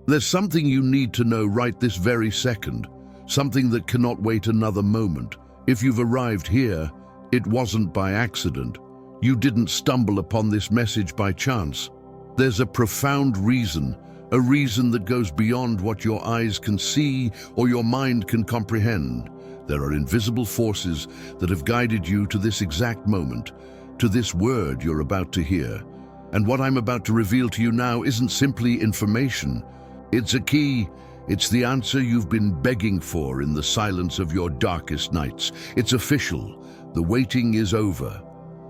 There's something you need to know right this very second, something that cannot wait another moment. If you've arrived here, it wasn't by accident. You didn't stumble upon this message by chance. There's a profound reason, a reason that goes beyond what your eyes can see or your mind can comprehend. There are invisible forces that have guided you to this exact moment, to this word you're about to hear. And what I'm about to reveal to you now isn't simply information. It's a key. It's the answer you've been begging for in the silence of your darkest nights. It's official. The waiting is over.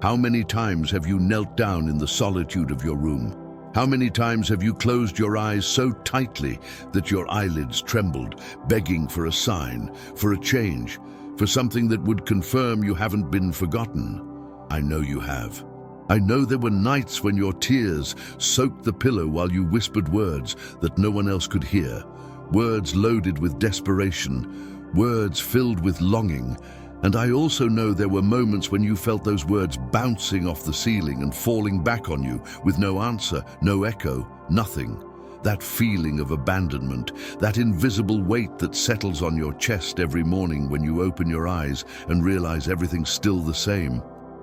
How many times have you knelt down in the solitude of your room? How many times have you closed your eyes so tightly that your eyelids trembled, begging for a sign, for a change, for something that would confirm you haven't been forgotten? I know you have. I know there were nights when your tears soaked the pillow while you whispered words that no one else could hear, words loaded with desperation, words filled with longing. And I also know there were moments when you felt those words bouncing off the ceiling and falling back on you with no answer, no echo, nothing. That feeling of abandonment, that invisible weight that settles on your chest every morning when you open your eyes and realize everything's still the same,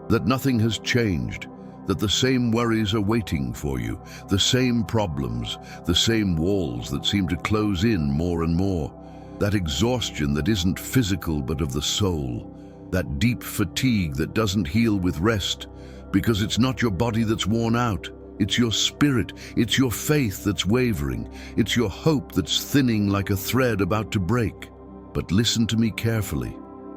that nothing has changed, that the same worries are waiting for you, the same problems, the same walls that seem to close in more and more. That exhaustion that isn't physical but of the soul, that deep fatigue that doesn't heal with rest, because it's not your body that's worn out, it's your spirit, it's your faith that's wavering, it's your hope that's thinning like a thread about to break. But listen to me carefully.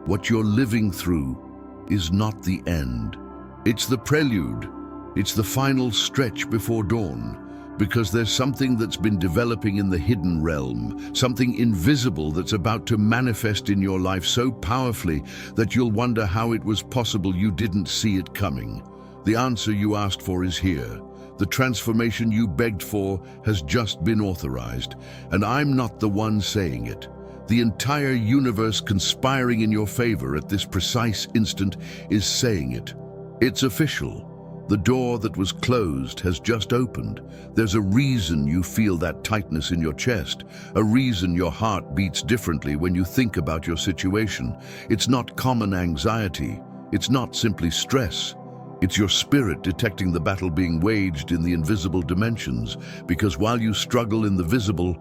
What you're living through is not the end. It's the prelude. It's the final stretch before dawn. Because there's something that's been developing in the hidden realm, something invisible that's about to manifest in your life so powerfully that you'll wonder how it was possible you didn't see it coming. The answer you asked for is here. The transformation you begged for has just been authorized, and I'm not the one saying it. The entire universe conspiring in your favor at this precise instant is saying it. It's official. The door that was closed has just opened. There's a reason you feel that tightness in your chest, a reason your heart beats differently when you think about your situation. It's not common anxiety. It's not simply stress. It's your spirit detecting the battle being waged in the invisible dimensions, because while you struggle in the visible,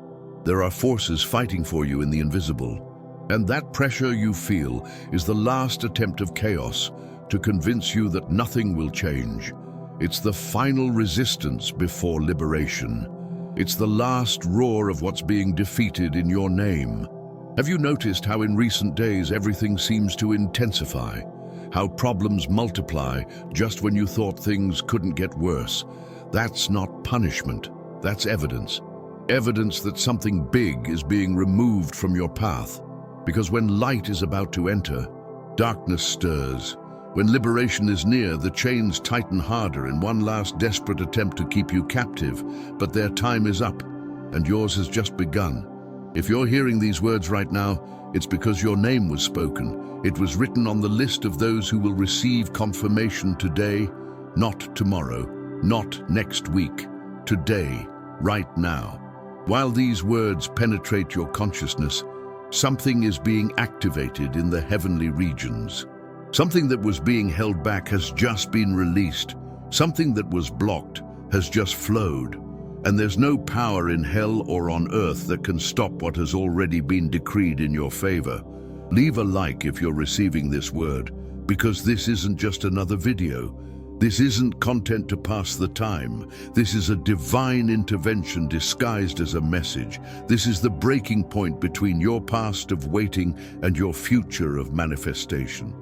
there are forces fighting for you in the invisible. And that pressure you feel is the last attempt of chaos to convince you that nothing will change. It's the final resistance before liberation. It's the last roar of what's being defeated in your name. Have you noticed how in recent days everything seems to intensify? How problems multiply just when you thought things couldn't get worse? That's not punishment, that's evidence. Evidence that something big is being removed from your path. Because when light is about to enter, darkness stirs. When liberation is near, the chains tighten harder in one last desperate attempt to keep you captive. But their time is up, and yours has just begun. If you're hearing these words right now, it's because your name was spoken. It was written on the list of those who will receive confirmation today, not tomorrow, not next week, today, right now. While these words penetrate your consciousness, something is being activated in the heavenly regions. Something that was being held back has just been released. Something that was blocked has just flowed. And there's no power in hell or on earth that can stop what has already been decreed in your favor. Leave a like if you're receiving this word, because this isn't just another video. This isn't content to pass the time. This is a divine intervention disguised as a message. This is the breaking point between your past of waiting and your future of manifestation.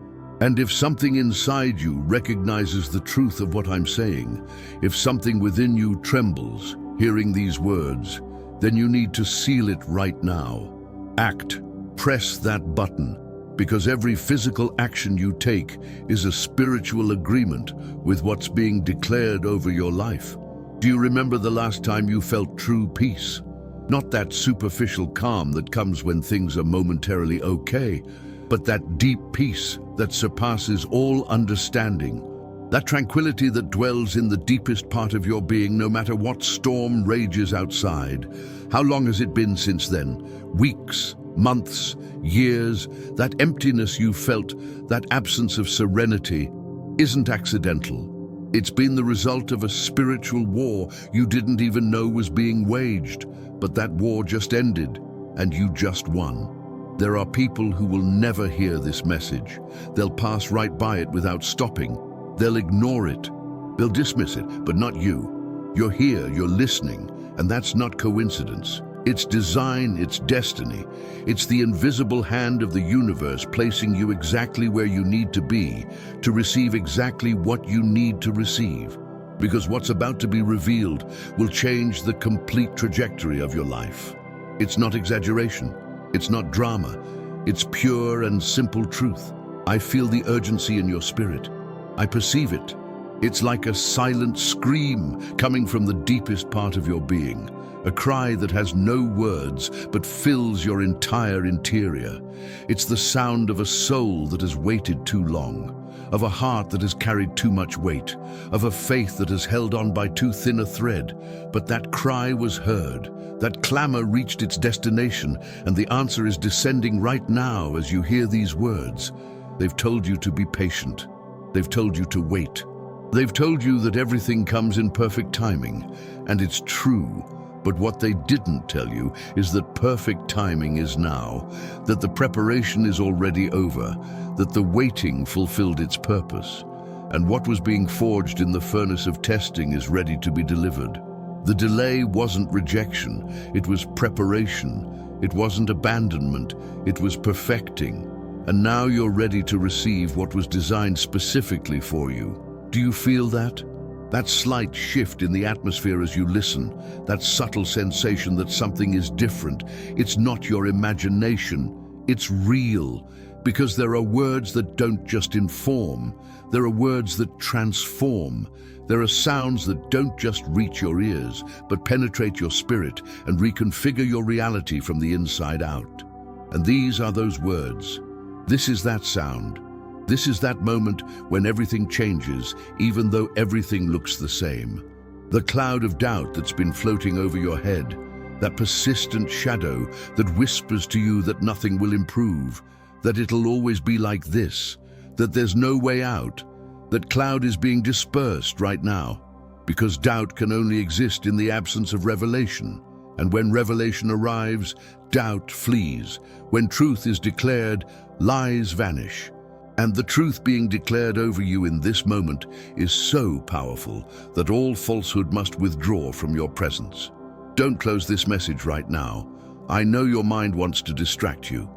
And if something inside you recognizes the truth of what I'm saying, if something within you trembles, hearing these words, then you need to seal it right now. Act. Press that button, because every physical action you take is a spiritual agreement with what's being declared over your life. Do you remember the last time you felt true peace? Not that superficial calm that comes when things are momentarily okay, but that deep peace that surpasses all understanding. That tranquility that dwells in the deepest part of your being, no matter what storm rages outside. How long has it been since then? Weeks, months, years? That emptiness you felt, that absence of serenity, isn't accidental. It's been the result of a spiritual war you didn't even know was being waged. But that war just ended, and you just won. There are people who will never hear this message. They'll pass right by it without stopping. They'll ignore it. They'll dismiss it, but not you. You're here, you're listening, and that's not coincidence. It's design, it's destiny. It's the invisible hand of the universe placing you exactly where you need to be to receive exactly what you need to receive. Because what's about to be revealed will change the complete trajectory of your life. It's not exaggeration. It's not drama. It's pure and simple truth. I feel the urgency in your spirit. I perceive it. It's like a silent scream coming from the deepest part of your being, a cry that has no words but fills your entire interior. It's the sound of a soul that has waited too long, of a heart that has carried too much weight, of a faith that has held on by too thin a thread. But that cry was heard. That clamor reached its destination, and the answer is descending right now as you hear these words. They've told you to be patient. They've told you to wait. They've told you that everything comes in perfect timing, and it's true. But what they didn't tell you is that perfect timing is now, that the preparation is already over, that the waiting fulfilled its purpose, and what was being forged in the furnace of testing is ready to be delivered. The delay wasn't rejection, it was preparation. It wasn't abandonment, it was perfecting. And now you're ready to receive what was designed specifically for you. Do you feel that? That slight shift in the atmosphere as you listen, that subtle sensation that something is different. It's not your imagination, it's real. Because there are words that don't just inform, there are words that transform. There are sounds that don't just reach your ears, but penetrate your spirit and reconfigure your reality from the inside out. And these are those words. This is that sound. This is that moment when everything changes, even though everything looks the same. The cloud of doubt that's been floating over your head, that persistent shadow that whispers to you that nothing will improve, that it'll always be like this, that there's no way out. That cloud is being dispersed right now, because doubt can only exist in the absence of revelation. And when revelation arrives, doubt flees. When truth is declared, lies vanish. And the truth being declared over you in this moment is so powerful that all falsehood must withdraw from your presence. Don't close this message right now. I know your mind wants to distract you.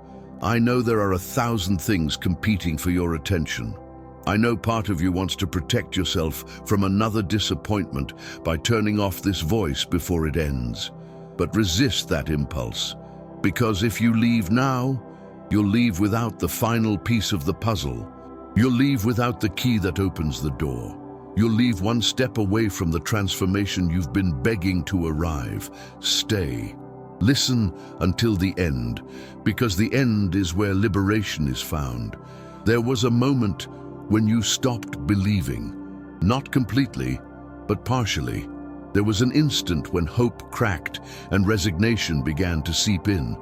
I know there are 1,000 things competing for your attention. I know part of you wants to protect yourself from another disappointment by turning off this voice before it ends. But resist that impulse, because if you leave now, you'll leave without the final piece of the puzzle. You'll leave without the key that opens the door. You'll leave one step away from the transformation you've been begging to arrive. Stay. Listen until the end, because the end is where liberation is found. There was a moment when you stopped believing, not completely, but partially. There was an instant when hope cracked and resignation began to seep in.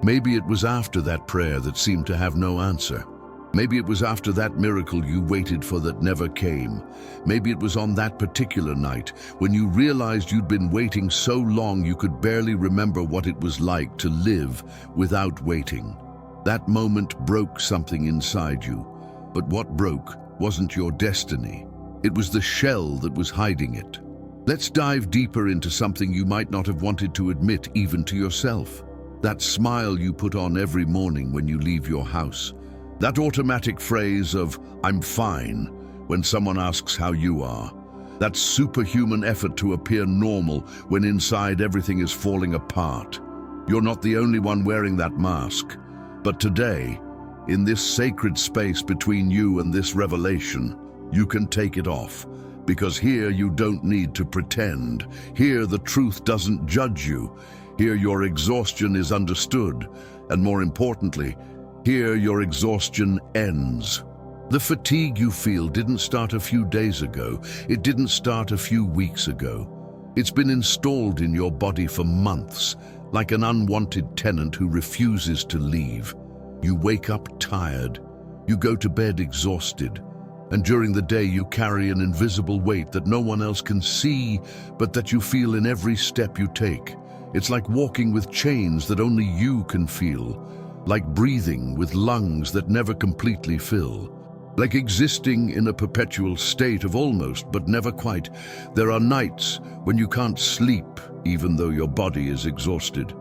Maybe it was after that prayer that seemed to have no answer. Maybe it was after that miracle you waited for that never came. Maybe it was on that particular night when you realized you'd been waiting so long you could barely remember what it was like to live without waiting. That moment broke something inside you. But what broke wasn't your destiny. It was the shell that was hiding it. Let's dive deeper into something you might not have wanted to admit even to yourself. That smile you put on every morning when you leave your house. That automatic phrase of, "I'm fine," when someone asks how you are. That superhuman effort to appear normal when inside everything is falling apart. You're not the only one wearing that mask. But today, in this sacred space between you and this revelation, you can take it off. Because here you don't need to pretend. Here the truth doesn't judge you. Here your exhaustion is understood. And more importantly, here your exhaustion ends. The fatigue you feel didn't start a few days ago. It didn't start a few weeks ago. It's been installed in your body for months, like an unwanted tenant who refuses to leave. You wake up tired. You go to bed exhausted. And during the day you carry an invisible weight that no one else can see, but that you feel in every step you take. It's like walking with chains that only you can feel. Like breathing with lungs that never completely fill. Like existing in a perpetual state of almost but never quite. There are nights when you can't sleep even though your body is exhausted.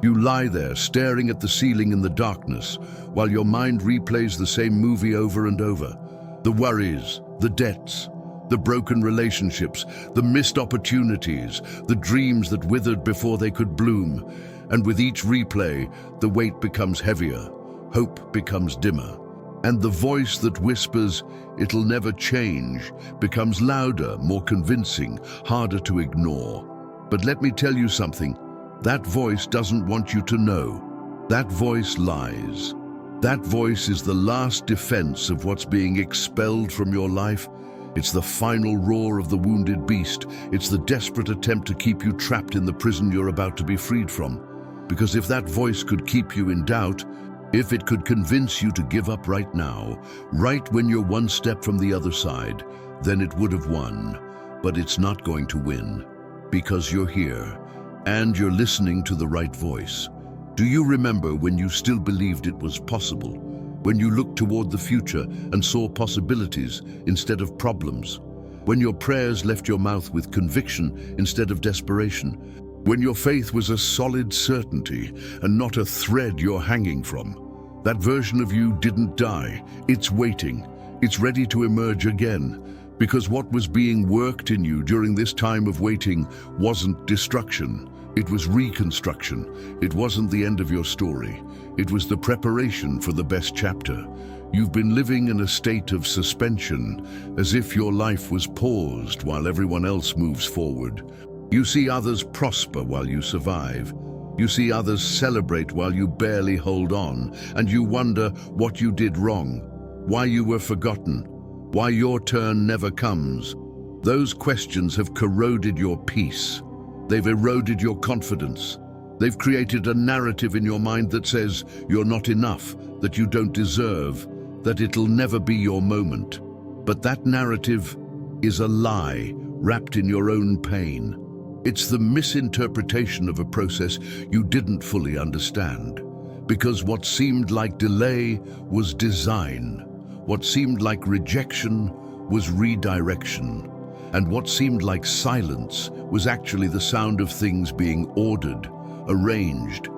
You lie there staring at the ceiling in the darkness while your mind replays the same movie over and over. The worries, the debts, the broken relationships, the missed opportunities, the dreams that withered before they could bloom. And with each replay, the weight becomes heavier, hope becomes dimmer. And the voice that whispers, "It'll never change," becomes louder, more convincing, harder to ignore. But let me tell you something, that voice doesn't want you to know. That voice lies. That voice is the last defense of what's being expelled from your life. It's the final roar of the wounded beast. It's the desperate attempt to keep you trapped in the prison you're about to be freed from. Because if that voice could keep you in doubt, if it could convince you to give up right now, right when you're one step from the other side, then it would have won. But it's not going to win, because you're here, and you're listening to the right voice. Do you remember when you still believed it was possible? When you looked toward the future and saw possibilities instead of problems? When your prayers left your mouth with conviction instead of desperation? When your faith was a solid certainty and not a thread you're hanging from? That version of you didn't die. It's waiting. It's ready to emerge again. Because what was being worked in you during this time of waiting wasn't destruction. It was reconstruction. It wasn't the end of your story. It was the preparation for the best chapter. You've been living in a state of suspension, as if your life was paused while everyone else moves forward. You see others prosper while you survive. You see others celebrate while you barely hold on, and you wonder what you did wrong, why you were forgotten, why your turn never comes. Those questions have corroded your peace. They've eroded your confidence. They've created a narrative in your mind that says you're not enough, that you don't deserve, that it'll never be your moment. But that narrative is a lie wrapped in your own pain. It's the misinterpretation of a process you didn't fully understand. Because what seemed like delay was design. What seemed like rejection was redirection. And what seemed like silence was actually the sound of things being ordered, arranged,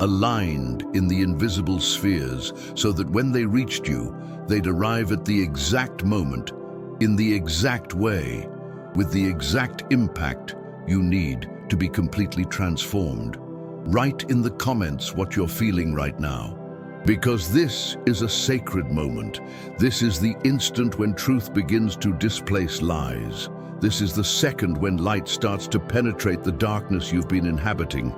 aligned in the invisible spheres, so that when they reached you, they'd arrive at the exact moment, in the exact way, with the exact impact you need to be completely transformed. Write in the comments what you're feeling right now. Because this is a sacred moment. This is the instant when truth begins to displace lies. This is the second when light starts to penetrate the darkness you've been inhabiting.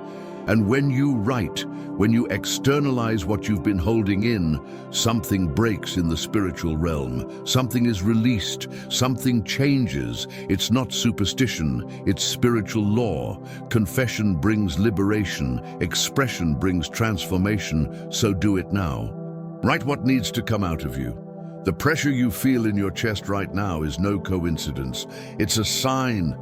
And when you write, when you externalize what you've been holding in, something breaks in the spiritual realm. Something is released. Something changes. It's not superstition. It's spiritual law. Confession brings liberation. Expression brings transformation. So do it now. Write what needs to come out of you. The pressure you feel in your chest right now is no coincidence. It's a sign.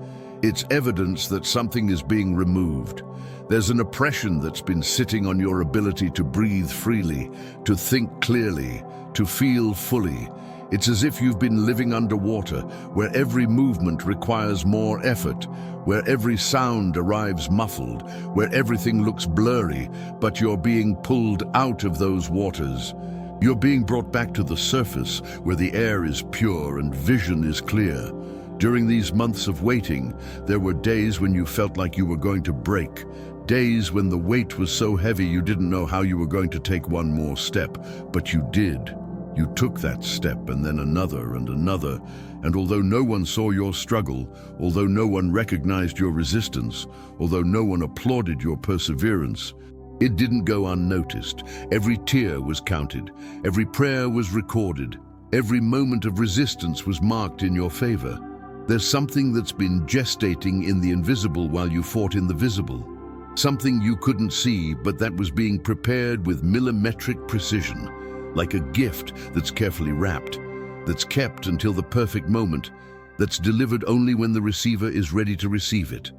It's evidence that something is being removed. There's an oppression that's been sitting on your ability to breathe freely, to think clearly, to feel fully. It's as if you've been living underwater, where every movement requires more effort, where every sound arrives muffled, where everything looks blurry, but you're being pulled out of those waters. You're being brought back to the surface, where the air is pure and vision is clear. During these months of waiting, there were days when you felt like you were going to break. Days when the weight was so heavy you didn't know how you were going to take one more step, but you did. You took that step and then another and another, and although no one saw your struggle, although no one recognized your resistance, although no one applauded your perseverance, it didn't go unnoticed. Every tear was counted, every prayer was recorded, Every moment of resistance was marked in your favor. There's something that's been gestating in the invisible while you fought in the visible. Something you couldn't see, but that was being prepared with millimetric precision, like a gift that's carefully wrapped, that's kept until the perfect moment, that's delivered only when the receiver is ready to receive it.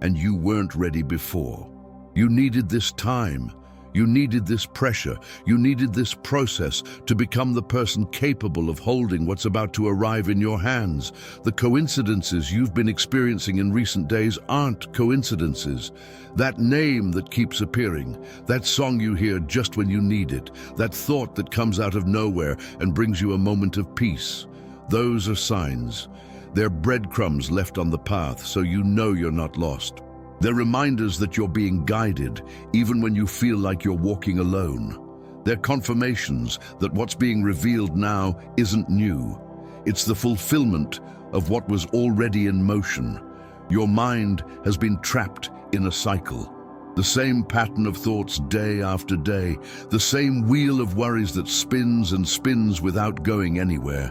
And you weren't ready before. You needed this time. You needed this pressure. You needed this process to become the person capable of holding what's about to arrive in your hands. The coincidences you've been experiencing in recent days aren't coincidences. That name that keeps appearing, that song you hear just when you need it, that thought that comes out of nowhere and brings you a moment of peace, those are signs. They're breadcrumbs left on the path so you know you're not lost. They're reminders that you're being guided, even when you feel like you're walking alone. They're confirmations that what's being revealed now isn't new. It's the fulfillment of what was already in motion. Your mind has been trapped in a cycle. The same pattern of thoughts day after day, the same wheel of worries that spins and spins without going anywhere.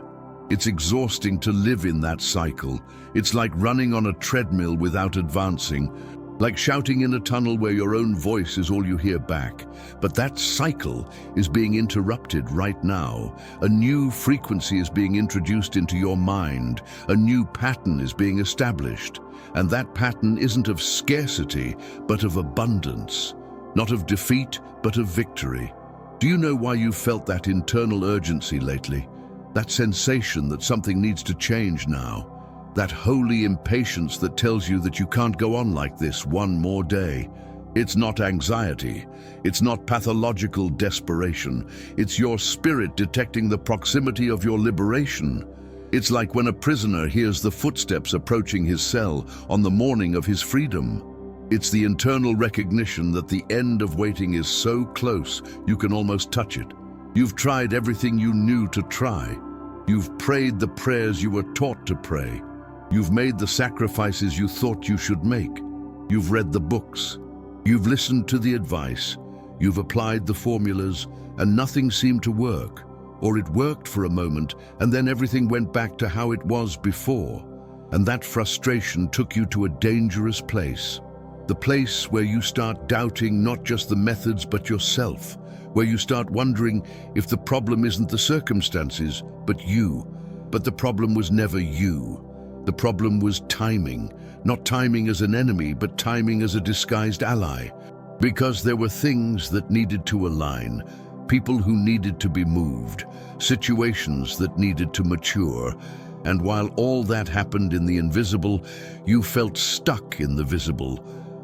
It's exhausting to live in that cycle. It's like running on a treadmill without advancing, like shouting in a tunnel where your own voice is all you hear back. But that cycle is being interrupted right now. A new frequency is being introduced into your mind. A new pattern is being established. And that pattern isn't of scarcity, but of abundance. Not of defeat, but of victory. Do you know why you felt that internal urgency lately? That sensation that something needs to change now. That holy impatience that tells you that you can't go on like this one more day. It's not anxiety. It's not pathological desperation. It's your spirit detecting the proximity of your liberation. It's like when a prisoner hears the footsteps approaching his cell on the morning of his freedom. It's the internal recognition that the end of waiting is so close you can almost touch it. You've tried everything you knew to try. You've prayed the prayers you were taught to pray. You've made the sacrifices you thought you should make. You've read the books. You've listened to the advice. You've applied the formulas, and nothing seemed to work. Or it worked for a moment, and then everything went back to how it was before. And that frustration took you to a dangerous place. The place where you start doubting not just the methods but yourself. Where you start wondering if the problem isn't the circumstances, but you. But the problem was never you. The problem was timing, not timing as an enemy, but timing as a disguised ally. Because there were things that needed to align, people who needed to be moved, situations that needed to mature. And while all that happened in the invisible, you felt stuck in the visible.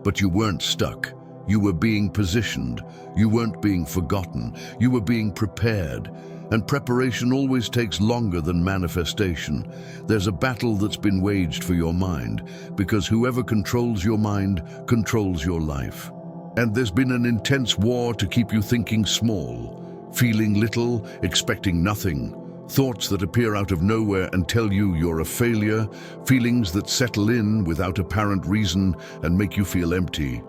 But you weren't stuck. You were being positioned. You weren't being forgotten. You were being prepared. And preparation always takes longer than manifestation. There's a battle that's been waged for your mind, because whoever controls your mind controls your life. And there's been an intense war to keep you thinking small, feeling little, expecting nothing. Thoughts that appear out of nowhere and tell you you're a failure, feelings that settle in without apparent reason and make you feel empty.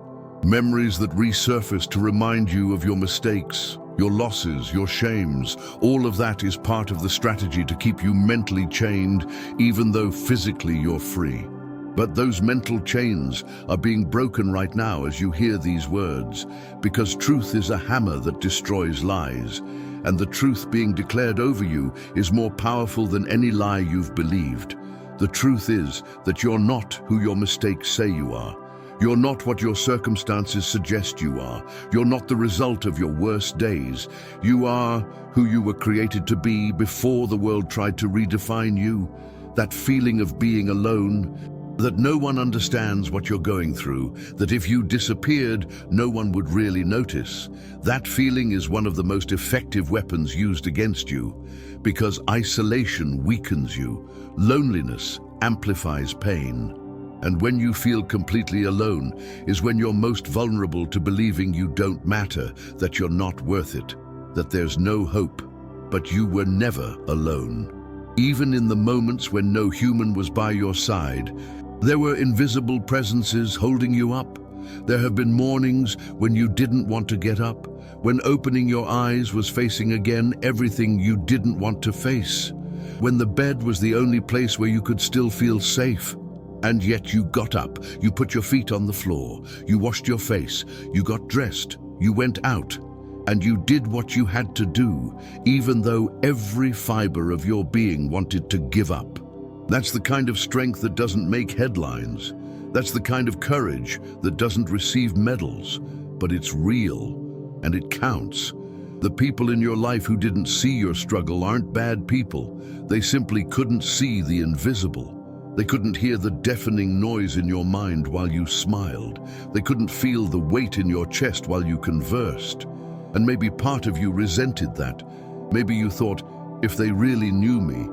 Memories that resurface to remind you of your mistakes, your losses, your shames. All of that is part of the strategy to keep you mentally chained, even though physically you're free. But those mental chains are being broken right now as you hear these words, because truth is a hammer that destroys lies, and the truth being declared over you is more powerful than any lie you've believed. The truth is that you're not who your mistakes say you are. You're not what your circumstances suggest you are. You're not the result of your worst days. You are who you were created to be before the world tried to redefine you. That feeling of being alone, that no one understands what you're going through, that if you disappeared, no one would really notice. That feeling is one of the most effective weapons used against you, because isolation weakens you. Loneliness amplifies pain. And when you feel completely alone is when you're most vulnerable to believing you don't matter, that you're not worth it, that there's no hope. But you were never alone. Even in the moments when no human was by your side, there were invisible presences holding you up. There have been mornings when you didn't want to get up, when opening your eyes was facing again everything you didn't want to face, when the bed was the only place where you could still feel safe. And yet you got up, you put your feet on the floor, you washed your face, you got dressed, you went out, and you did what you had to do, even though every fiber of your being wanted to give up. That's the kind of strength that doesn't make headlines. That's the kind of courage that doesn't receive medals, but it's real, and it counts. The people in your life who didn't see your struggle aren't bad people. They simply couldn't see the invisible. They couldn't hear the deafening noise in your mind while you smiled. They couldn't feel the weight in your chest while you conversed. And maybe part of you resented that. Maybe you thought, if they really knew me,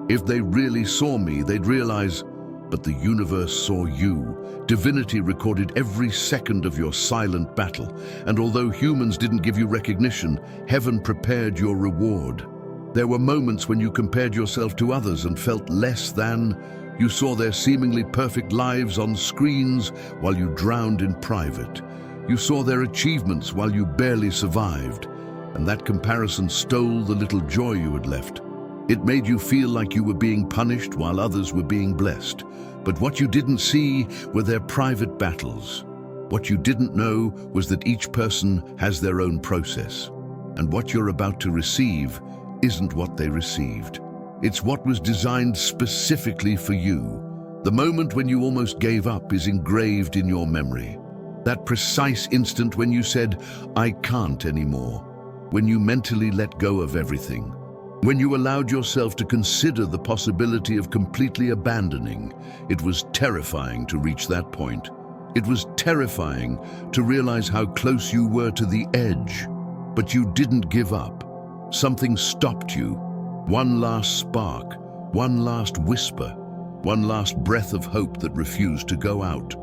if they really saw me, they'd realize. But the universe saw you. Divinity recorded every second of your silent battle. And although humans didn't give you recognition, heaven prepared your reward. There were moments when you compared yourself to others and felt less than. You saw their seemingly perfect lives on screens while you drowned in private. You saw their achievements while you barely survived, and that comparison stole the little joy you had left. It made you feel like you were being punished while others were being blessed. But what you didn't see were their private battles. What you didn't know was that each person has their own process, and what you're about to receive isn't what they received. It's what was designed specifically for you. The moment when you almost gave up is engraved in your memory. That precise instant when you said, "I can't anymore." When you mentally let go of everything. When you allowed yourself to consider the possibility of completely abandoning. It was terrifying to reach that point. It was terrifying to realize how close you were to the edge. But you didn't give up. Something stopped you. One last spark, one last whisper, one last breath of hope that refused to go out.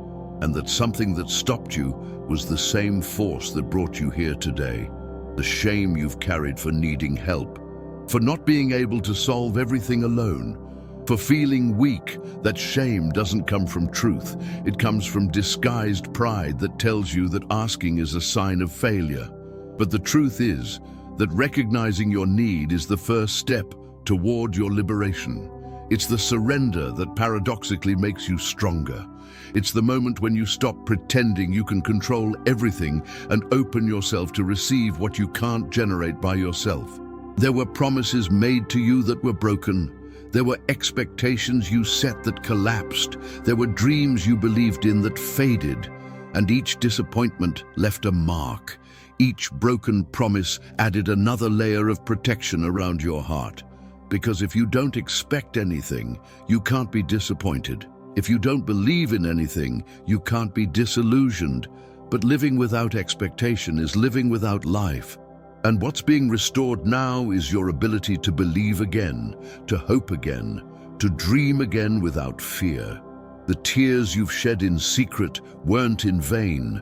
And that something that stopped you was the same force that brought you here today. The shame you've carried for needing help, for not being able to solve everything alone, for feeling weak. That shame doesn't come from truth. It comes from disguised pride that tells you that asking is a sign of failure. But the truth is that recognizing your need is the first step toward your liberation. It's the surrender that paradoxically makes you stronger. It's the moment when you stop pretending you can control everything and open yourself to receive what you can't generate by yourself. There were promises made to you that were broken. There were expectations you set that collapsed. There were dreams you believed in that faded. And each disappointment left a mark. Each broken promise added another layer of protection around your heart. Because if you don't expect anything, you can't be disappointed. If you don't believe in anything, you can't be disillusioned. But living without expectation is living without life. And what's being restored now is your ability to believe again, to hope again, to dream again without fear. The tears you've shed in secret weren't in vain.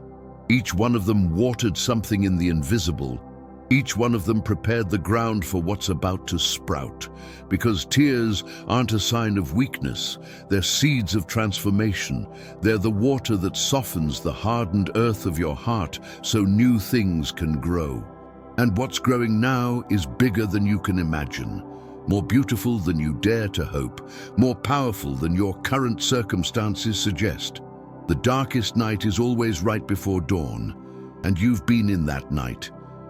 Each one of them watered something in the invisible. Each one of them prepared the ground for what's about to sprout. Because tears aren't a sign of weakness. They're seeds of transformation. They're the water that softens the hardened earth of your heart so new things can grow. And what's growing now is bigger than you can imagine, more beautiful than you dare to hope, more powerful than your current circumstances suggest. The darkest night is always right before dawn, and you've been in that night.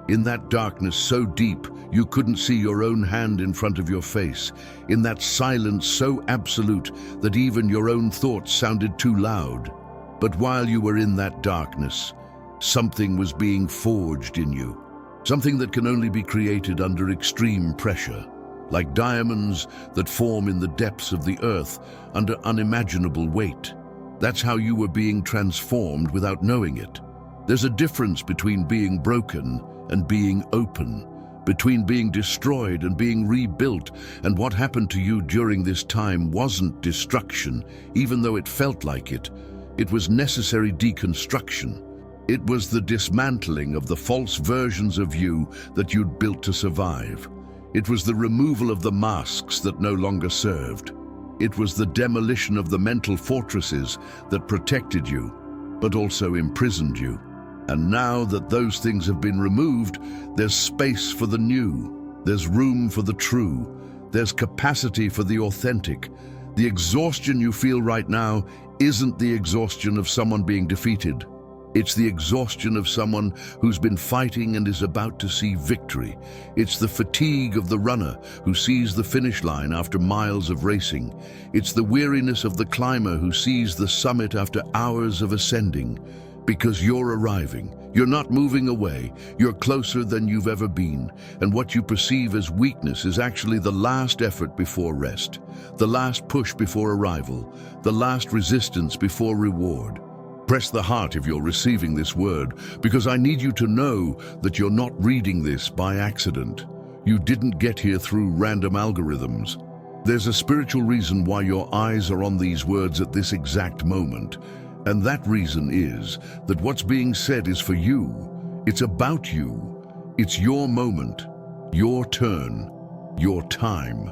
In that darkness so deep you couldn't see your own hand in front of your face. In that silence so absolute that even your own thoughts sounded too loud. But while you were in that darkness, something was being forged in you. Something that can only be created under extreme pressure. Like diamonds that form in the depths of the earth under unimaginable weight. That's how you were being transformed without knowing it. There's a difference between being broken and being open, between being destroyed and being rebuilt. And what happened to you during this time wasn't destruction, even though it felt like it. It was necessary deconstruction. It was the dismantling of the false versions of you that you'd built to survive. It was the removal of the masks that no longer served. It was the demolition of the mental fortresses that protected you, but also imprisoned you. And now that those things have been removed, there's space for the new. There's room for the true. There's capacity for the authentic. The exhaustion you feel right now isn't the exhaustion of someone being defeated. It's the exhaustion of someone who's been fighting and is about to see victory. It's the fatigue of the runner who sees the finish line after miles of racing. It's the weariness of the climber who sees the summit after hours of ascending. Because you're arriving. You're not moving away. You're closer than you've ever been. And what you perceive as weakness is actually the last effort before rest, the last push before arrival, the last resistance before reward. Press the heart if you're receiving this word, because I need you to know that you're not reading this by accident. You didn't get here through random algorithms. There's a spiritual reason why your eyes are on these words at this exact moment. And that reason is that what's being said is for you. It's about you. It's your moment, your turn, your time.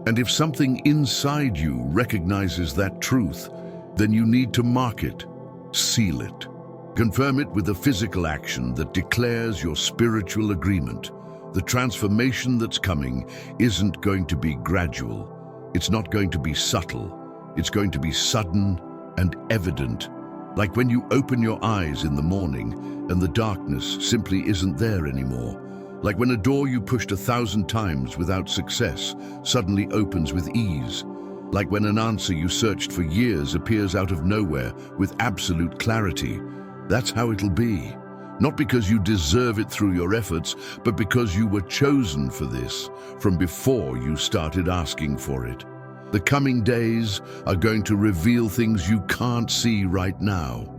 And if something inside you recognizes that truth, then you need to mark it, seal it. Confirm it with a physical action that declares your spiritual agreement. The transformation that's coming isn't going to be gradual. It's not going to be subtle. It's going to be sudden and evident. Like when you open your eyes in the morning and the darkness simply isn't there anymore. Like when a door you pushed 1,000 times without success suddenly opens with ease. Like when an answer you searched for years appears out of nowhere with absolute clarity. That's how it'll be. Not because you deserve it through your efforts, but because you were chosen for this from before you started asking for it. The coming days are going to reveal things you can't see right now.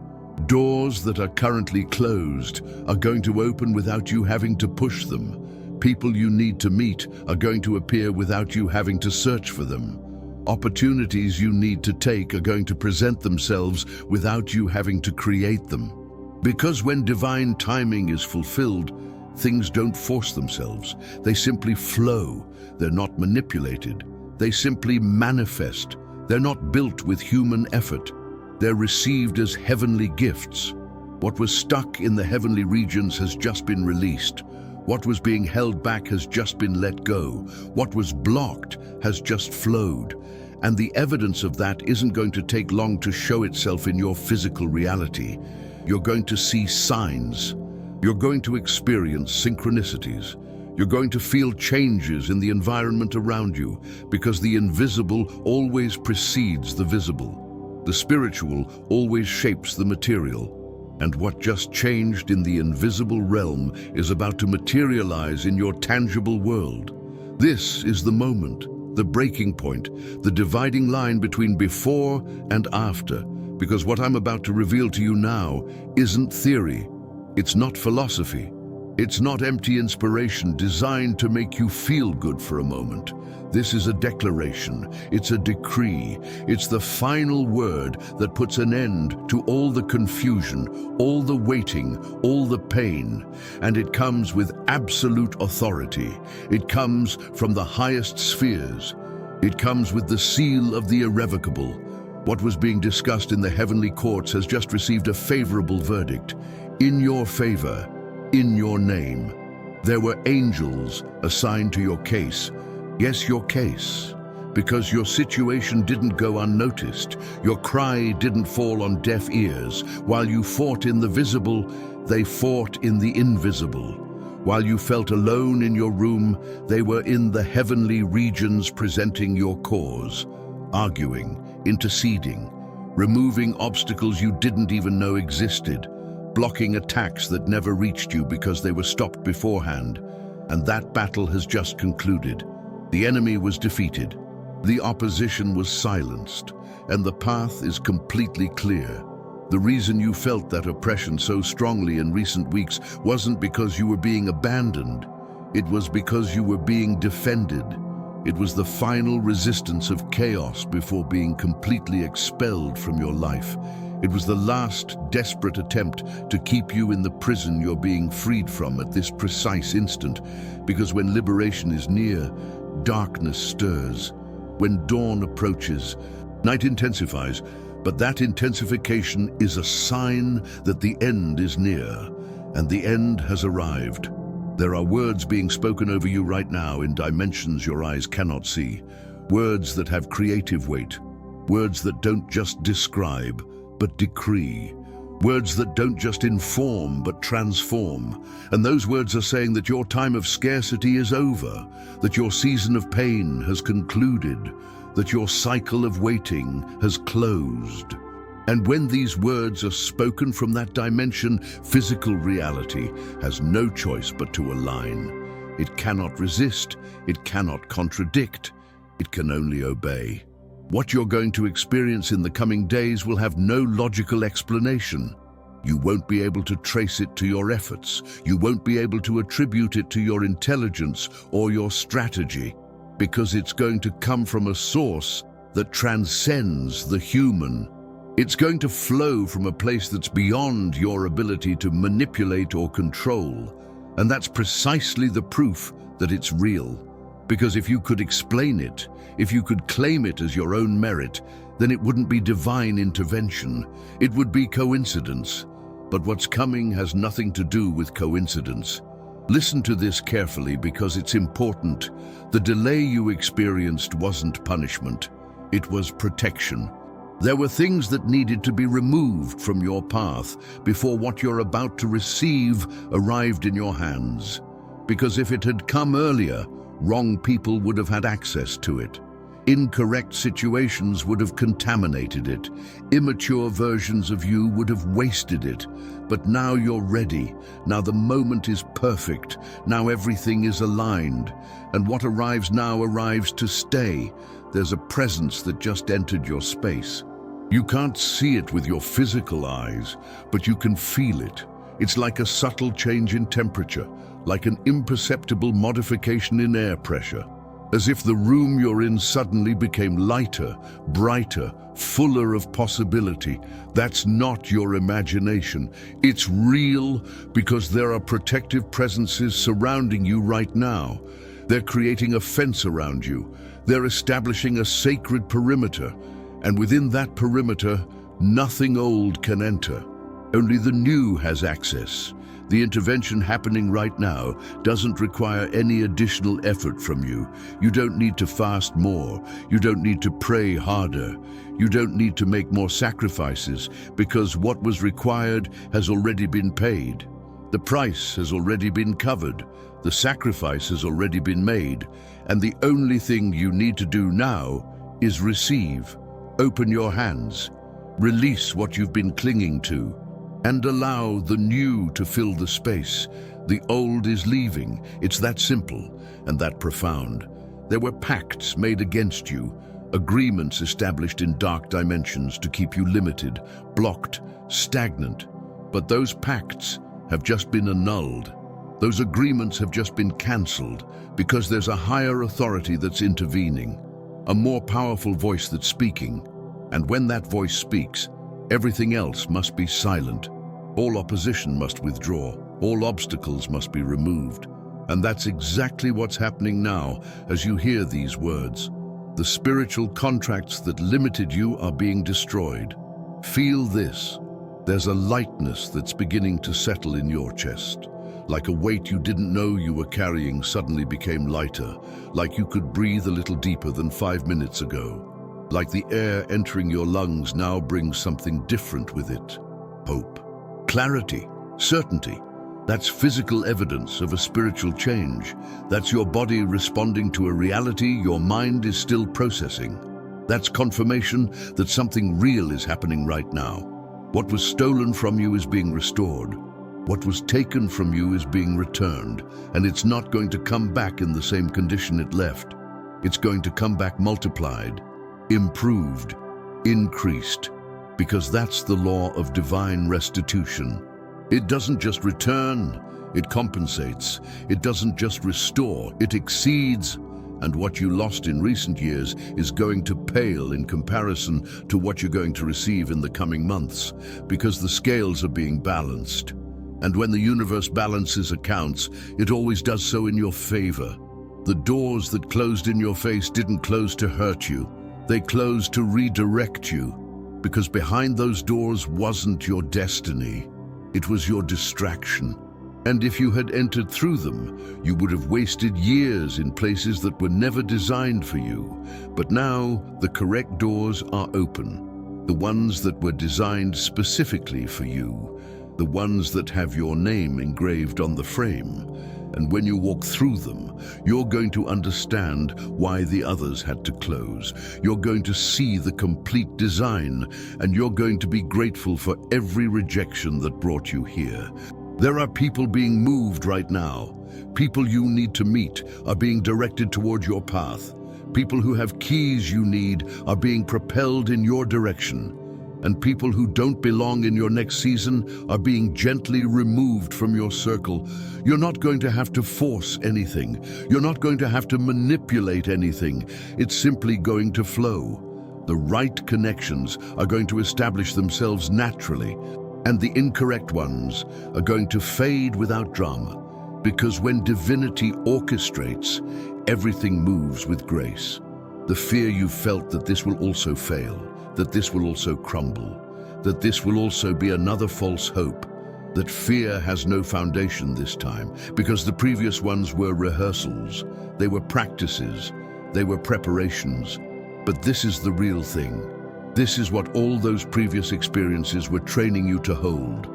Doors that are currently closed are going to open without you having to push them. People you need to meet are going to appear without you having to search for them. Opportunities you need to take are going to present themselves without you having to create them. Because when divine timing is fulfilled, things don't force themselves. They simply flow. They're not manipulated. They simply manifest. They're not built with human effort. They're received as heavenly gifts. What was stuck in the heavenly regions has just been released. What was being held back has just been let go. What was blocked has just flowed. And the evidence of that isn't going to take long to show itself in your physical reality. You're going to see signs. You're going to experience synchronicities. You're going to feel changes in the environment around you because the invisible always precedes the visible. The spiritual always shapes the material. And what just changed in the invisible realm is about to materialize in your tangible world. This is the moment, the breaking point, the dividing line between before and after. Because what I'm about to reveal to you now isn't theory. It's not philosophy. It's not empty inspiration designed to make you feel good for a moment. This is a declaration. It's a decree. It's the final word that puts an end to all the confusion, all the waiting, all the pain. And it comes with absolute authority. It comes from the highest spheres. It comes with the seal of the irrevocable. What was being discussed in the heavenly courts has just received a favorable verdict. In your favor. In your name. There were angels assigned to your case. Yes, your case. Because your situation didn't go unnoticed. Your cry didn't fall on deaf ears. While you fought in the visible, they fought in the invisible. While you felt alone in your room, they were in the heavenly regions presenting your cause, arguing, interceding, removing obstacles you didn't even know existed, blocking attacks that never reached you because they were stopped beforehand. And that battle has just concluded. The enemy was defeated. The opposition was silenced. And the path is completely clear. The reason you felt that oppression so strongly in recent weeks wasn't because you were being abandoned. It was because you were being defended. It was the final resistance of chaos before being completely expelled from your life. It was the last desperate attempt to keep you in the prison you're being freed from at this precise instant, because when liberation is near, darkness stirs. When dawn approaches, night intensifies, but that intensification is a sign that the end is near. and the end has arrived. There are words being spoken over you right now in dimensions your eyes cannot see. Words that have creative weight. Words that don't just describe, but decree. Words that don't just inform, but transform. And those words are saying that your time of scarcity is over, that your season of pain has concluded, that your cycle of waiting has closed. And when these words are spoken from that dimension, physical reality has no choice but to align. It cannot resist, it cannot contradict, it can only obey. What you're going to experience in the coming days will have no logical explanation. You won't be able to trace it to your efforts. You won't be able to attribute it to your intelligence or your strategy, because it's going to come from a source that transcends the human. It's going to flow from a place that's beyond your ability to manipulate or control. And that's precisely the proof that it's real. Because if you could explain it, if you could claim it as your own merit, then it wouldn't be divine intervention. It would be coincidence. But what's coming has nothing to do with coincidence. Listen to this carefully because it's important. The delay you experienced wasn't punishment. It was protection. There were things that needed to be removed from your path before what you're about to receive arrived in your hands. Because if it had come earlier, wrong people would have had access to it. Incorrect situations would have contaminated it. Immature versions of you would have wasted it. But now you're ready. Now the moment is perfect. Now everything is aligned. And what arrives now arrives to stay. There's a presence that just entered your space. You can't see it with your physical eyes, but you can feel it. It's like a subtle change in temperature, like an imperceptible modification in air pressure. As if the room you're in suddenly became lighter, brighter, fuller of possibility. That's not your imagination. It's real because there are protective presences surrounding you right now. They're creating a fence around you. They're establishing a sacred perimeter. And within that perimeter, nothing old can enter. Only the new has access. The intervention happening right now doesn't require any additional effort from you. You don't need to fast more. You don't need to pray harder. You don't need to make more sacrifices because what was required has already been paid. The price has already been covered. The sacrifice has already been made. And the only thing you need to do now is receive. Open your hands. Release what you've been clinging to. And allow the new to fill the space. The old is leaving. It's that simple and that profound. There were pacts made against you, agreements established in dark dimensions to keep you limited, blocked, stagnant. But those pacts have just been annulled. Those agreements have just been cancelled because there's a higher authority that's intervening, a more powerful voice that's speaking. And when that voice speaks, everything else must be silent. All opposition must withdraw. All obstacles must be removed. And that's exactly what's happening now as you hear these words. The spiritual contracts that limited you are being destroyed. Feel this. There's a lightness that's beginning to settle in your chest. Like a weight you didn't know you were carrying suddenly became lighter. Like you could breathe a little deeper than 5 minutes ago. Like the air entering your lungs now brings something different with it. Hope. Clarity, certainty. That's physical evidence of a spiritual change. That's your body responding to a reality your mind is still processing. That's confirmation that something real is happening right now. What was stolen from you is being restored. What was taken from you is being returned, and it's not going to come back in the same condition it left. It's going to come back multiplied, improved, increased. Because that's the law of divine restitution. It doesn't just return, it compensates. It doesn't just restore, it exceeds. And what you lost in recent years is going to pale in comparison to what you're going to receive in the coming months, because the scales are being balanced. And when the universe balances accounts, it always does so in your favor. The doors that closed in your face didn't close to hurt you. They closed to redirect you. Because behind those doors wasn't your destiny. It was your distraction. And if you had entered through them, you would have wasted years in places that were never designed for you. But now, the correct doors are open. The ones that were designed specifically for you. The ones that have your name engraved on the frame. And when you walk through them, you're going to understand why the others had to close. You're going to see the complete design, and you're going to be grateful for every rejection that brought you here. There are people being moved right now. People you need to meet are being directed toward your path. People who have keys you need are being propelled in your direction. And people who don't belong in your next season are being gently removed from your circle. You're not going to have to force anything. You're not going to have to manipulate anything. It's simply going to flow. The right connections are going to establish themselves naturally, and the incorrect ones are going to fade without drama. Because when divinity orchestrates, everything moves with grace. The fear you felt that this will also fail, that this will also crumble, that this will also be another false hope, that fear has no foundation this time, because the previous ones were rehearsals, they were practices, they were preparations. But this is the real thing. This is what all those previous experiences were training you to hold.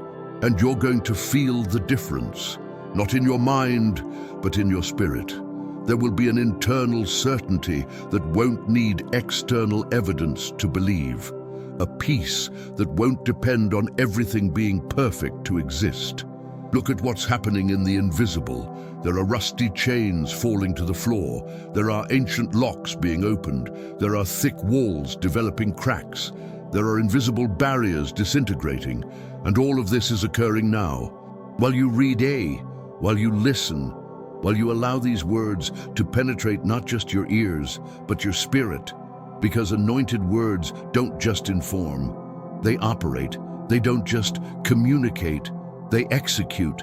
And you're going to feel the difference, not in your mind, but in your spirit. There will be an internal certainty that won't need external evidence to believe. A peace that won't depend on everything being perfect to exist. Look at what's happening in the invisible. There are rusty chains falling to the floor. There are ancient locks being opened. There are thick walls developing cracks. There are invisible barriers disintegrating. And all of this is occurring now. While you read while you listen, while you allow these words to penetrate not just your ears, but your spirit. Because anointed words don't just inform, they operate. They don't just communicate, they execute.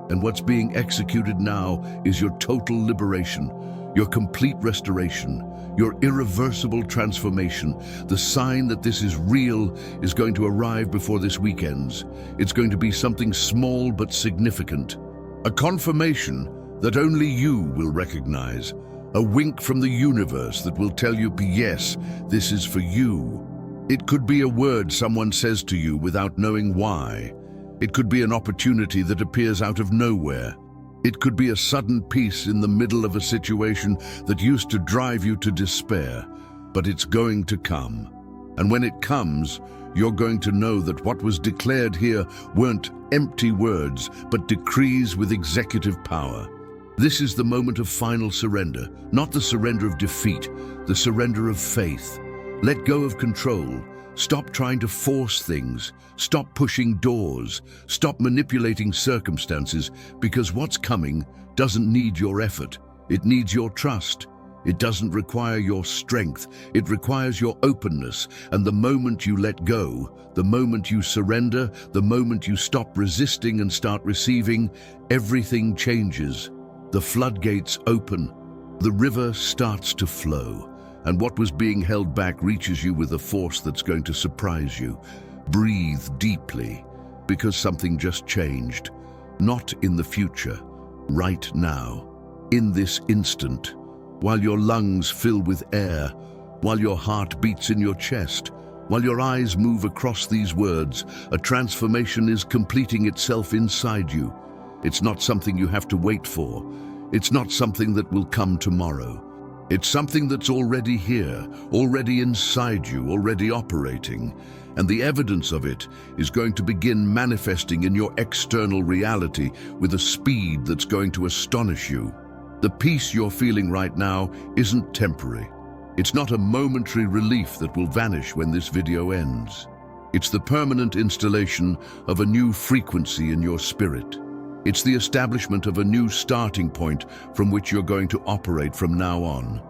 And what's being executed now is your total liberation, your complete restoration, your irreversible transformation. The sign that this is real is going to arrive before this week ends. It's going to be something small but significant. A confirmation that only you will recognize. A wink from the universe that will tell you, yes, this is for you. It could be a word someone says to you without knowing why. It could be an opportunity that appears out of nowhere. It could be a sudden peace in the middle of a situation that used to drive you to despair. But it's going to come. And when it comes, you're going to know that what was declared here weren't empty words, but decrees with executive power. This is the moment of final surrender, not the surrender of defeat, the surrender of faith. Let go of control. Stop trying to force things. Stop pushing doors. Stop manipulating circumstances, because what's coming doesn't need your effort. It needs your trust. It doesn't require your strength. It requires your openness. And the moment you let go, the moment you surrender, the moment you stop resisting and start receiving, everything changes. The floodgates open. The river starts to flow. And what was being held back reaches you with a force that's going to surprise you. Breathe deeply, because something just changed. Not in the future, right now, in this instant. While your lungs fill with air, while your heart beats in your chest, while your eyes move across these words, a transformation is completing itself inside you. It's not something you have to wait for. It's not something that will come tomorrow. It's something that's already here, already inside you, already operating. And the evidence of it is going to begin manifesting in your external reality with a speed that's going to astonish you. The peace you're feeling right now isn't temporary. It's not a momentary relief that will vanish when this video ends. It's the permanent installation of a new frequency in your spirit. It's the establishment of a new starting point from which you're going to operate from now on.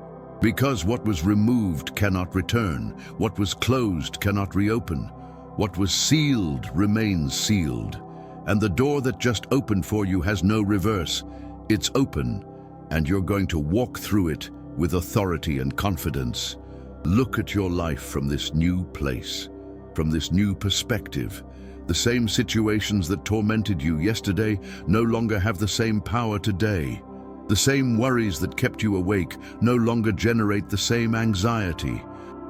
Because what was removed cannot return, what was closed cannot reopen, what was sealed remains sealed, and the door that just opened for you has no reverse. It's open, and you're going to walk through it with authority and confidence. Look at your life from this new place, from this new perspective. The same situations that tormented you yesterday no longer have the same power today. The same worries that kept you awake no longer generate the same anxiety,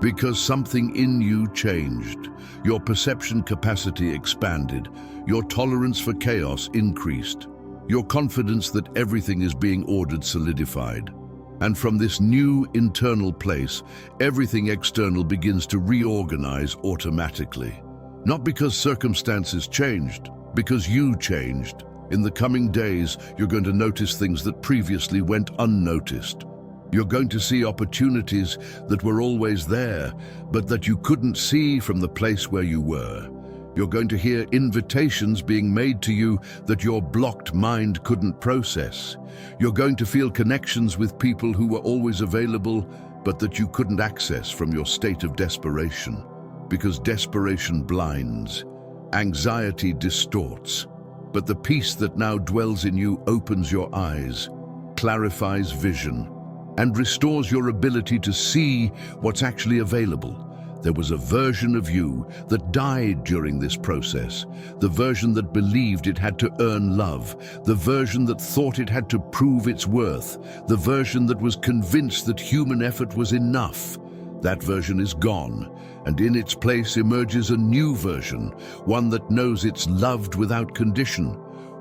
because something in you changed. Your perception capacity expanded. Your tolerance for chaos increased. Your confidence that everything is being ordered solidified. And from this new internal place, everything external begins to reorganize automatically. Not because circumstances changed, because you changed. In the coming days, you're going to notice things that previously went unnoticed. You're going to see opportunities that were always there, but that you couldn't see from the place where you were. You're going to hear invitations being made to you that your blocked mind couldn't process. You're going to feel connections with people who were always available, but that you couldn't access from your state of desperation. Because desperation blinds, anxiety distorts, but the peace that now dwells in you opens your eyes, clarifies vision, and restores your ability to see what's actually available. There was a version of you that died during this process, the version that believed it had to earn love, the version that thought it had to prove its worth, the version that was convinced that human effort was enough. That version is gone, and in its place emerges a new version, one that knows it's loved without condition,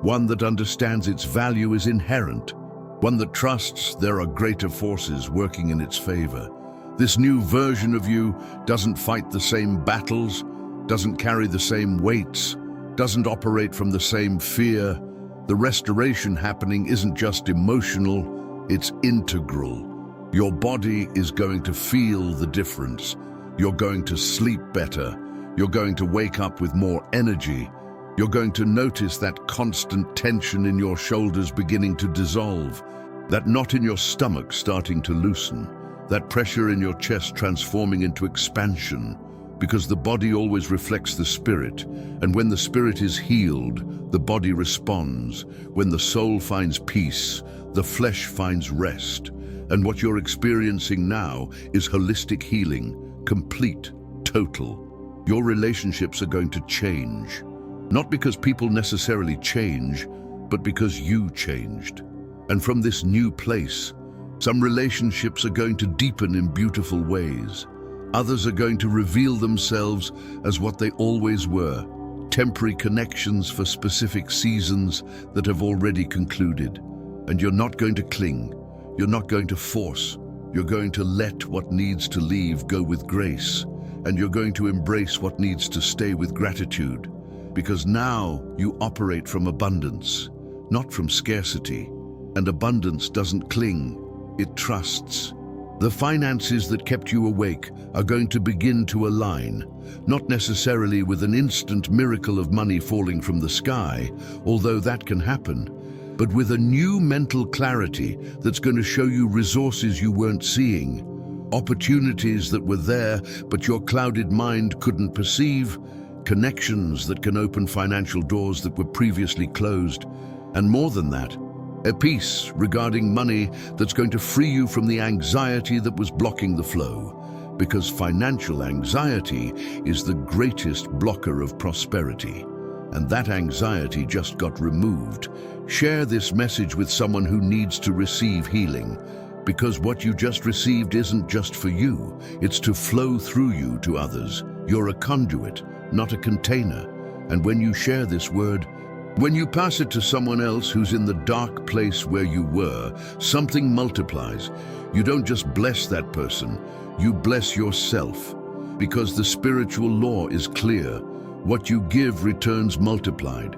one that understands its value is inherent, one that trusts there are greater forces working in its favor. This new version of you doesn't fight the same battles, doesn't carry the same weights, doesn't operate from the same fear. The restoration happening isn't just emotional, it's integral. Your body is going to feel the difference. You're going to sleep better. You're going to wake up with more energy. You're going to notice that constant tension in your shoulders beginning to dissolve, that knot in your stomach starting to loosen, that pressure in your chest transforming into expansion, because the body always reflects the spirit, and when the spirit is healed, the body responds. When the soul finds peace, the flesh finds rest. And what you're experiencing now is holistic healing, complete, total. Your relationships are going to change, not because people necessarily change, but because you changed. And from this new place, some relationships are going to deepen in beautiful ways. Others are going to reveal themselves as what they always were, temporary connections for specific seasons that have already concluded. And you're not going to cling. You're not going to force. You're going to let what needs to leave go with grace, and you're going to embrace what needs to stay with gratitude, because now you operate from abundance, not from scarcity, and abundance doesn't cling, it trusts. The finances that kept you awake are going to begin to align, not necessarily with an instant miracle of money falling from the sky, although that can happen, but with a new mental clarity that's going to show you resources you weren't seeing, opportunities that were there but your clouded mind couldn't perceive, connections that can open financial doors that were previously closed, and more than that, a peace regarding money that's going to free you from the anxiety that was blocking the flow, because financial anxiety is the greatest blocker of prosperity. And that anxiety just got removed. Share this message with someone who needs to receive healing, because what you just received isn't just for you, it's to flow through you to others. You're a conduit, not a container. And when you share this word, when you pass it to someone else who's in the dark place where you were, something multiplies. You don't just bless that person, you bless yourself, because the spiritual law is clear. What you give returns multiplied,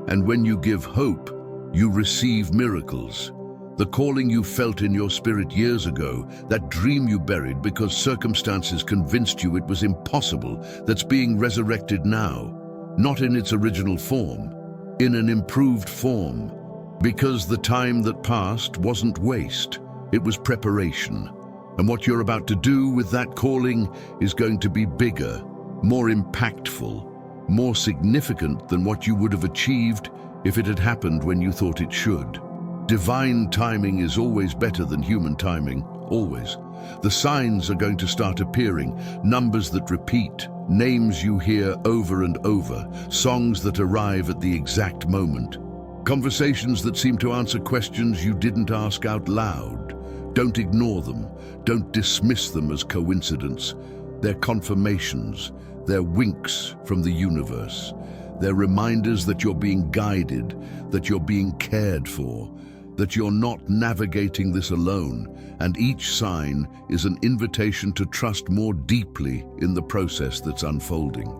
and when you give hope, you receive miracles. The calling you felt in your spirit years ago, that dream you buried because circumstances convinced you it was impossible, that's being resurrected now, not in its original form, in an improved form, because the time that passed wasn't waste, it was preparation. And what you're about to do with that calling is going to be bigger, more impactful, more significant than what you would have achieved if it had happened when you thought it should. Divine timing is always better than human timing, always. The signs are going to start appearing, numbers that repeat, names you hear over and over, songs that arrive at the exact moment. Conversations that seem to answer questions you didn't ask out loud. Don't ignore them. Don't dismiss them as coincidence. They're confirmations. They're winks from the universe. They're reminders that you're being guided, that you're being cared for, that you're not navigating this alone, and each sign is an invitation to trust more deeply in the process that's unfolding.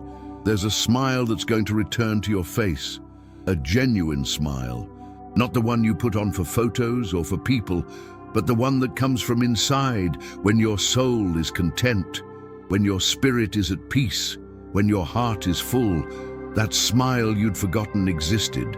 There's a smile that's going to return to your face, a genuine smile, not the one you put on for photos or for people, but the one that comes from inside when your soul is content, when your spirit is at peace, when your heart is full. That smile you'd forgotten existed,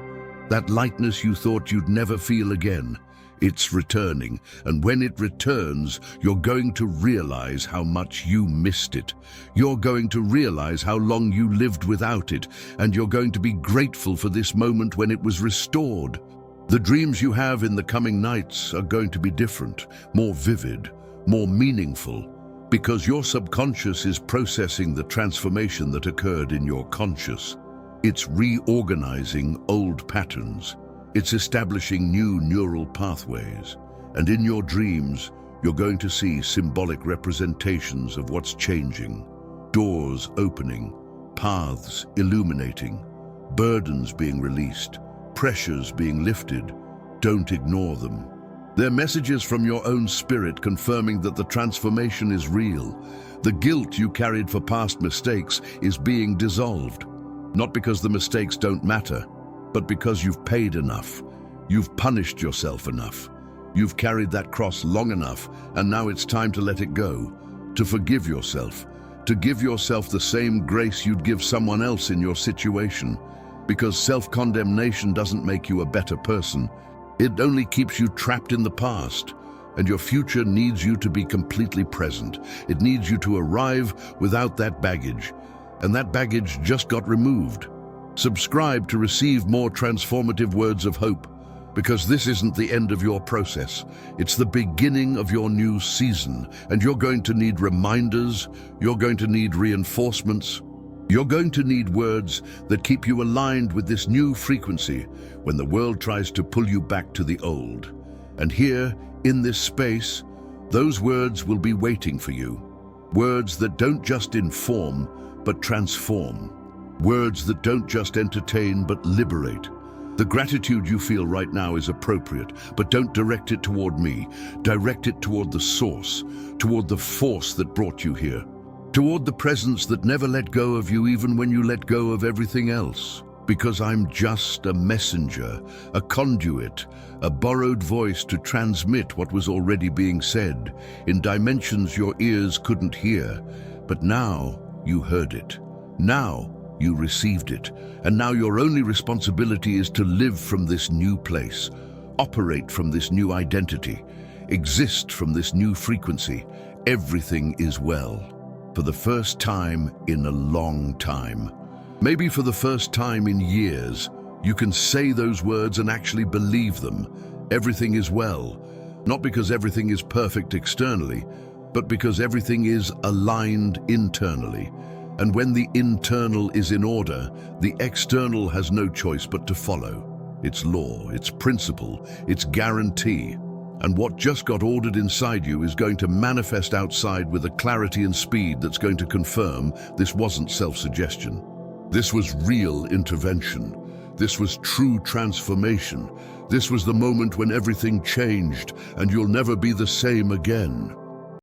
that lightness you thought you'd never feel again. It's returning, and when it returns, you're going to realize how much you missed it. You're going to realize how long you lived without it, and you're going to be grateful for this moment when it was restored. The dreams you have in the coming nights are going to be different, more vivid, more meaningful, because your subconscious is processing the transformation that occurred in your conscious. It's reorganizing old patterns. It's establishing new neural pathways. And in your dreams, you're going to see symbolic representations of what's changing. Doors opening, paths illuminating, burdens being released, pressures being lifted. Don't ignore them. They're messages from your own spirit confirming that the transformation is real. The guilt you carried for past mistakes is being dissolved. Not because the mistakes don't matter, but because you've paid enough. You've punished yourself enough. You've carried that cross long enough, and now it's time to let it go, to forgive yourself, to give yourself the same grace you'd give someone else in your situation. Because self-condemnation doesn't make you a better person. It only keeps you trapped in the past, and your future needs you to be completely present. It needs you to arrive without that baggage, and that baggage just got removed. Subscribe to receive more transformative words of hope, because this isn't the end of your process. It's the beginning of your new season, and you're going to need reminders, you're going to need reinforcements, you're going to need words that keep you aligned with this new frequency when the world tries to pull you back to the old. And here, in this space, those words will be waiting for you. Words that don't just inform, but transform. Words that don't just entertain, but liberate. The gratitude you feel right now is appropriate, but don't direct it toward me. Direct it toward the source, toward the force that brought you here, toward the presence that never let go of you even when you let go of everything else. Because I'm just a messenger, a conduit, a borrowed voice to transmit what was already being said, in dimensions your ears couldn't hear. But now you heard it. Now you received it. And now your only responsibility is to live from this new place, operate from this new identity, exist from this new frequency. Everything is well. For the first time in a long time. Maybe for the first time in years, you can say those words and actually believe them. Everything is well. Not because everything is perfect externally, but because everything is aligned internally. And when the internal is in order, the external has no choice but to follow. Its law, its principle, its guarantee. And what just got ordered inside you is going to manifest outside with a clarity and speed that's going to confirm this wasn't self-suggestion. This was real intervention. This was true transformation. This was the moment when everything changed, and you'll never be the same again.